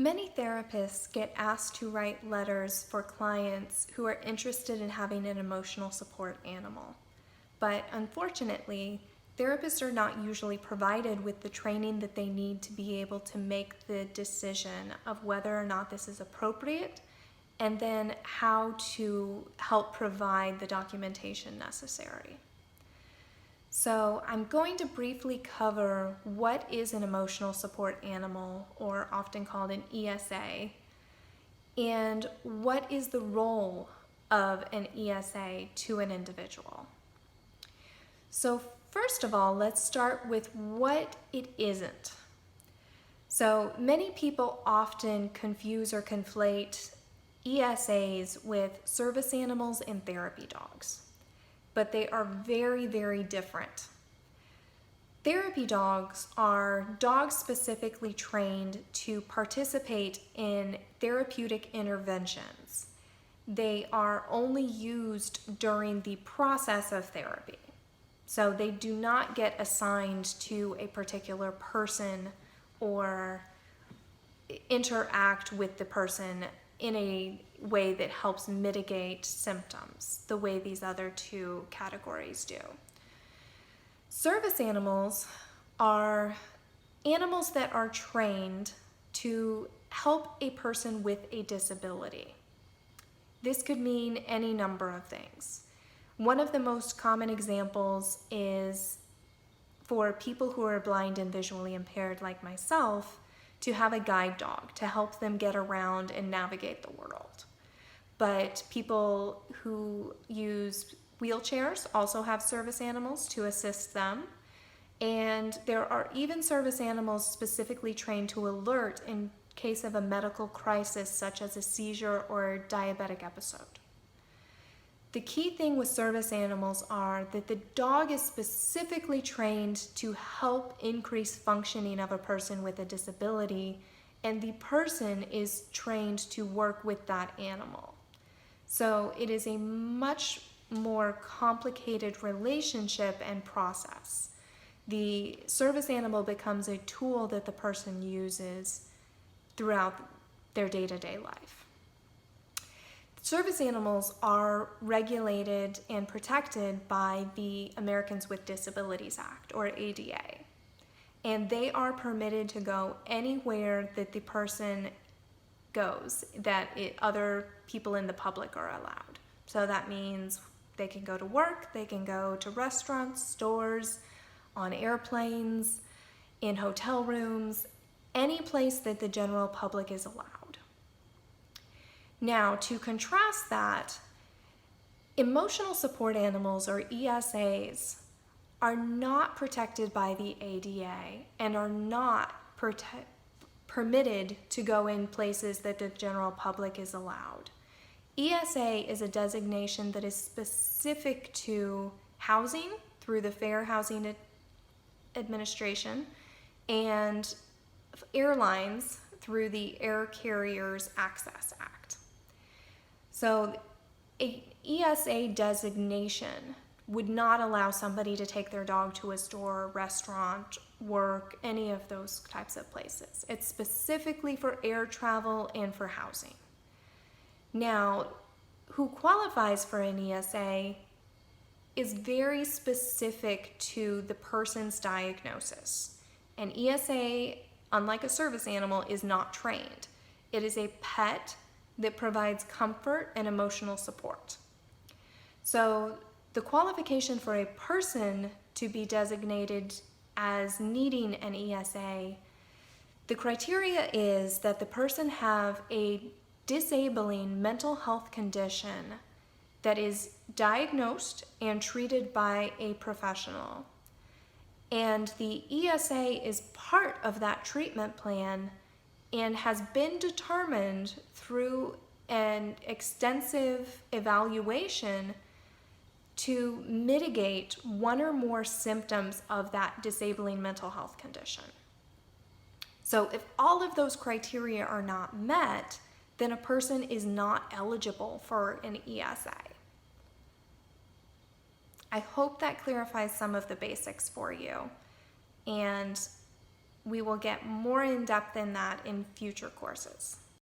Many therapists get asked to write letters for clients who are interested in having an emotional support animal. But unfortunately, therapists are not usually provided with the training that they need to be able to make the decision of whether or not this is appropriate, and then how to help provide the documentation necessary. So I'm going to briefly cover what is an emotional support animal, or often called an ESA, and what is the role of an ESA to an individual. So first of all, let's start with what it isn't. So many people often confuse or conflate ESAs with service animals and therapy dogs, but they are very, very different. Therapy dogs are dogs specifically trained to participate in therapeutic interventions. They are only used during the process of therapy. So they do not get assigned to a particular person or interact with the person in a way that helps mitigate symptoms, the way these other two categories do. Service animals are animals that are trained to help a person with a disability. This could mean any number of things. One of the most common examples is for people who are blind and visually impaired like myself, to have a guide dog to help them get around and navigate the world. But people who use wheelchairs also have service animals to assist them. And there are even service animals specifically trained to alert in case of a medical crisis, such as a seizure or diabetic episode. The key thing with service animals are that the dog is specifically trained to help increase functioning of a person with a disability, and the person is trained to work with that animal. So it is a much more complicated relationship and process. The service animal becomes a tool that the person uses throughout their day-to-day life. Service animals are regulated and protected by the Americans with Disabilities Act, or ADA, and they are permitted to go anywhere that the person goes, that other people in the public are allowed. So that means they can go to work, they can go to restaurants, stores, on airplanes, in hotel rooms, any place that the general public is allowed. Now, to contrast that, emotional support animals, or ESAs, are not protected by the ADA and are not permitted to go in places that the general public is allowed. ESA is a designation that is specific to housing through the Fair Housing Administration and airlines through the Air Carriers Access Act. So an ESA designation would not allow somebody to take their dog to a store, restaurant, work, any of those types of places. It's specifically for air travel and for housing. Now, who qualifies for an ESA is very specific to the person's diagnosis. An ESA, unlike a service animal, is not trained. It is a pet that provides comfort and emotional support. So the qualification for a person to be designated as needing an ESA, the criteria is that the person have a disabling mental health condition that is diagnosed and treated by a professional. And the ESA is part of that treatment plan and has been determined through an extensive evaluation to mitigate one or more symptoms of that disabling mental health condition. So if all of those criteria are not met, then a person is not eligible for an ESA. I hope that clarifies some of the basics for you. And we will get more in depth in that in future courses.